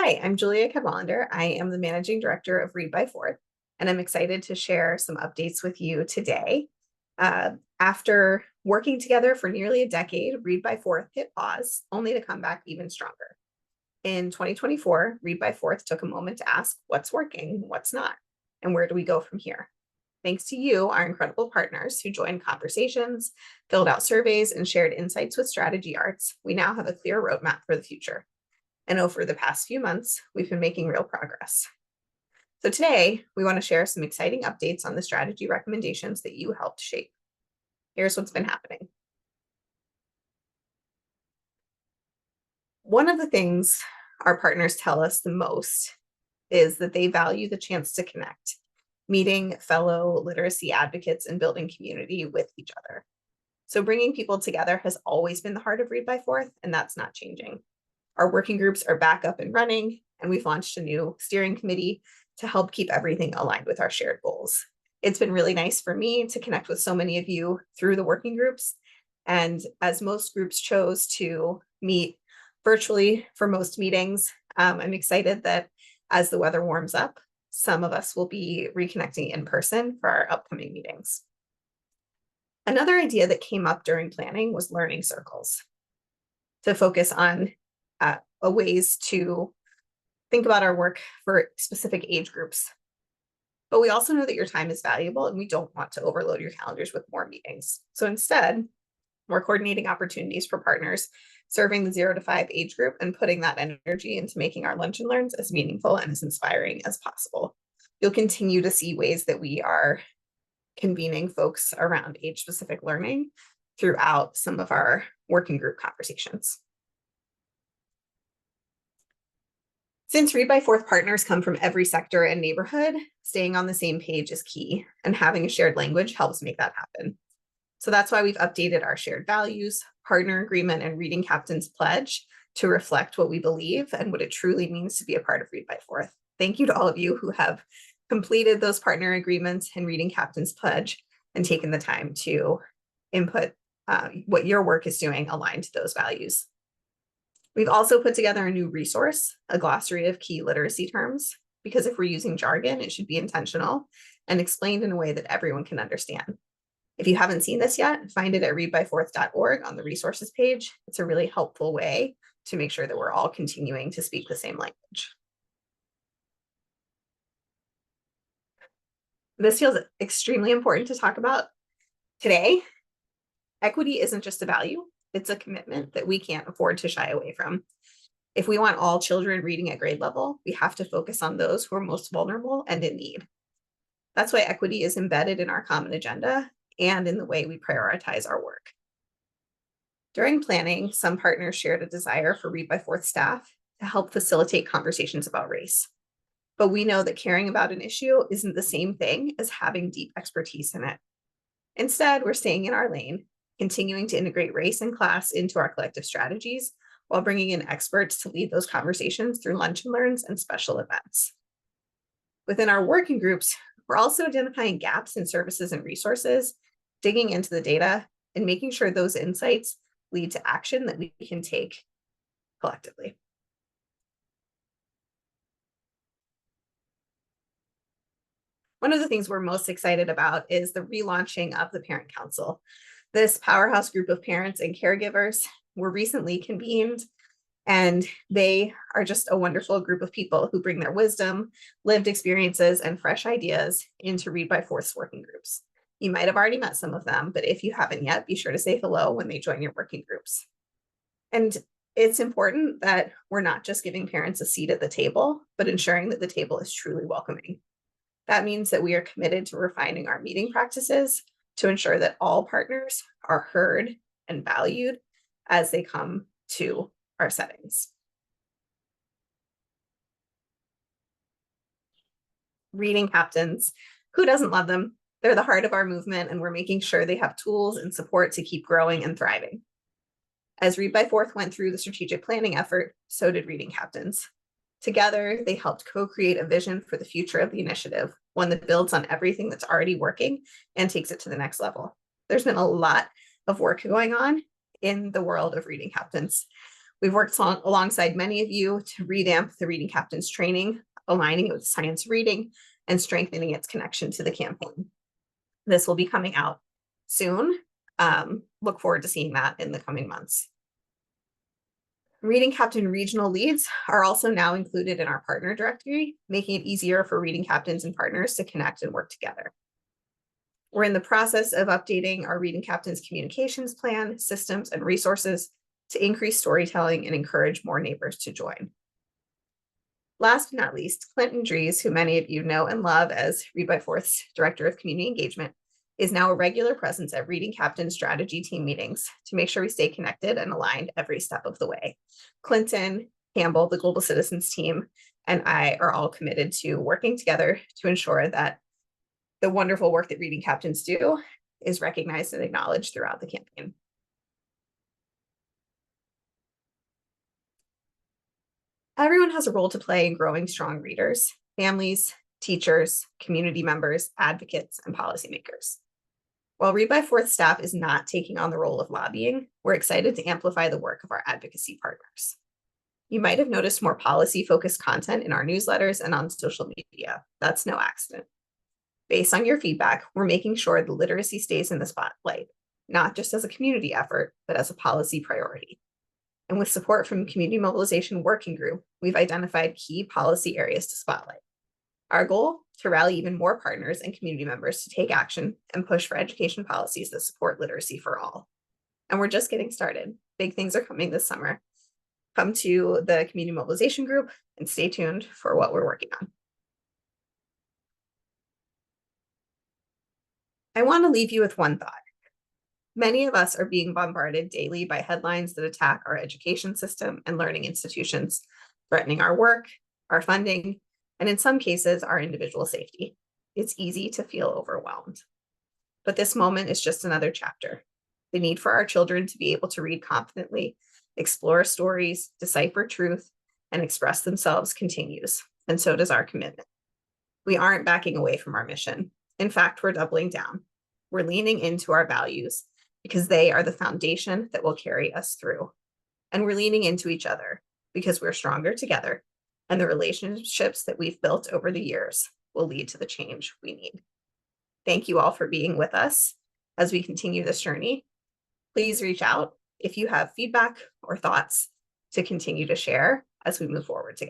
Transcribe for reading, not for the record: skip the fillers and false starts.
Hi, I'm Julia Cadwalander. I am the managing director of Read by Fourth, and I'm excited to share some updates with you today. After working together for nearly a decade, Read by Fourth hit pause, only to come back even stronger. In 2024, Read by Fourth took a moment to ask what's working, what's not, and where do we go from here? Thanks to you, our incredible partners who joined conversations, filled out surveys, and shared insights with Strategy Arts, we now have a clear roadmap for the future. And over the past few months, we've been making real progress. So today, we want to share some exciting updates on the strategy recommendations that you helped shape. Here's what's been happening. One of the things our partners tell us the most is that they value the chance to connect, meeting fellow literacy advocates and building community with each other. So bringing people together has always been the heart of Read by Fourth, and that's not changing. Our working groups are back up and running, and we've launched a new steering committee to help keep everything aligned with our shared goals. It's been really nice for me to connect with so many of you through the working groups. And as most groups chose to meet virtually for most meetings, I'm excited that as the weather warms up, some of us will be reconnecting in person for our upcoming meetings. Another idea that came up during planning was learning circles to focus on ways to think about our work for specific age groups. But we also know that your time is valuable and we don't want to overload your calendars with more meetings. So instead, we're coordinating opportunities for partners serving the 0 to 5 age group and putting that energy into making our lunch and learns as meaningful and as inspiring as possible. You'll continue to see ways that we are convening folks around age-specific learning throughout some of our working group conversations. Since Read by Fourth partners come from every sector and neighborhood, staying on the same page is key, and having a shared language helps make that happen. So that's why we've updated our shared values, partner agreement, and Reading Captain's pledge to reflect what we believe and what it truly means to be a part of Read by Fourth. Thank you to all of you who have completed those partner agreements and Reading Captain's pledge and taken the time to input what your work is doing aligned to those values. We've also put together a new resource, a glossary of key literacy terms, because if we're using jargon, it should be intentional and explained in a way that everyone can understand. If you haven't seen this yet, find it at readbyfourth.org on the resources page. It's a really helpful way to make sure that we're all continuing to speak the same language. This feels extremely important to talk about today. Equity isn't just a value. It's a commitment that we can't afford to shy away from. If we want all children reading at grade level, we have to focus on those who are most vulnerable and in need. That's why equity is embedded in our common agenda and in the way we prioritize our work. During planning, some partners shared a desire for Read by Fourth staff to help facilitate conversations about race. But we know that caring about an issue isn't the same thing as having deep expertise in it. Instead, we're staying in our lane, continuing to integrate race and class into our collective strategies while bringing in experts to lead those conversations through lunch and learns and special events. Within our working groups, we're also identifying gaps in services and resources, digging into the data, and making sure those insights lead to action that we can take collectively. One of the things we're most excited about is the relaunching of the Parent Council. This powerhouse group of parents and caregivers were recently convened, and they are just a wonderful group of people who bring their wisdom, lived experiences, and fresh ideas into Read by Fourth's working groups. You might have already met some of them, but if you haven't yet, be sure to say hello when they join your working groups. And it's important that we're not just giving parents a seat at the table, but ensuring that the table is truly welcoming. That means that we are committed to refining our meeting practices to ensure that all partners are heard and valued as they come to our settings. Reading captains, who doesn't love them? They're the heart of our movement, and we're making sure they have tools and support to keep growing and thriving. As Read by Fourth went through the strategic planning effort, so did Reading Captains. Together, they helped co-create a vision for the future of the initiative, one that builds on everything that's already working and takes it to the next level. There's been a lot of work going on in the world of Reading Captains. We've worked alongside many of you to revamp the Reading Captains training, aligning it with science reading and strengthening its connection to the campaign. This will be coming out soon. Look forward to seeing that in the coming months. Reading Captain regional leads are also now included in our partner directory, making it easier for reading captains and partners to connect and work together. We're in the process of updating our Reading Captains communications plan, systems, and resources to increase storytelling and encourage more neighbors to join. Last but not least, Clinton Dries, who many of you know and love as Read by Fourth's Director of Community Engagement, is now a regular presence at Reading Captain strategy team meetings to make sure we stay connected and aligned every step of the way. Clinton, Campbell, the Global Citizens team, and I are all committed to working together to ensure that the wonderful work that Reading Captains do is recognized and acknowledged throughout the campaign. Everyone has a role to play in growing strong readers, families, teachers, community members, advocates, and policymakers. While Read by Fourth staff is not taking on the role of lobbying, we're excited to amplify the work of our advocacy partners. You might have noticed more policy-focused content in our newsletters and on social media. That's no accident. Based on your feedback, we're making sure the literacy stays in the spotlight, not just as a community effort, but as a policy priority. And with support from Community Mobilization Working Group, we've identified key policy areas to spotlight. Our goal, to rally even more partners and community members to take action and push for education policies that support literacy for all. And we're just getting started. Big things are coming this summer. Come to the Community Mobilization Group and stay tuned for what we're working on. I want to leave you with one thought. Many of us are being bombarded daily by headlines that attack our education system and learning institutions, threatening our work, our funding, and in some cases, our individual safety. It's easy to feel overwhelmed. But this moment is just another chapter. The need for our children to be able to read confidently, explore stories, decipher truth, and express themselves continues, and so does our commitment. We aren't backing away from our mission. In fact, we're doubling down. We're leaning into our values because they are the foundation that will carry us through. And we're leaning into each other because we're stronger together, and the relationships that we've built over the years will lead to the change we need. Thank you all for being with us as we continue this journey. Please reach out if you have feedback or thoughts to continue to share as we move forward together.